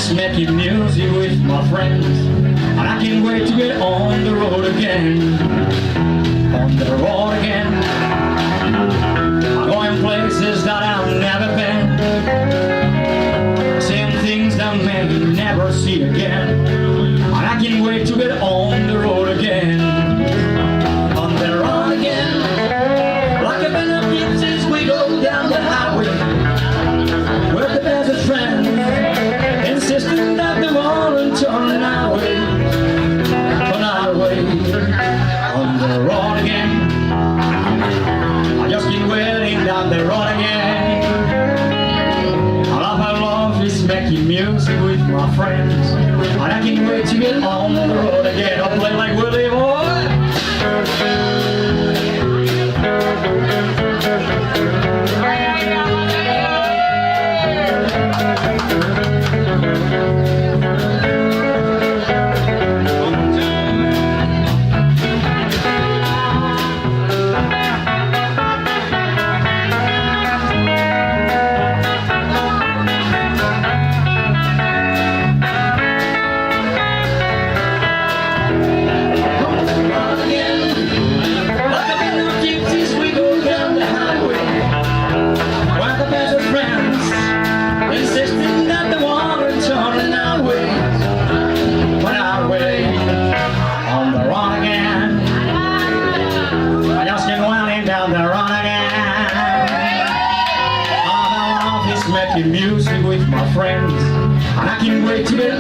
is making music with my friends, and I can't wait to get on the road again. On the road again. I'm going places that I've never been, seeing things that may never see again, and I can't wait to get on the road again. On the road again. Like a band of gypsies, we go down the highway, we're the best friends, insisting that they won't turn our way, turn our way. On the road again. I just keep waiting down the road again. All of my love is making music with my friends, and I can't wait to get on the road again. I'll play like Willie Boy. Making music with my friends, and I can't wait to get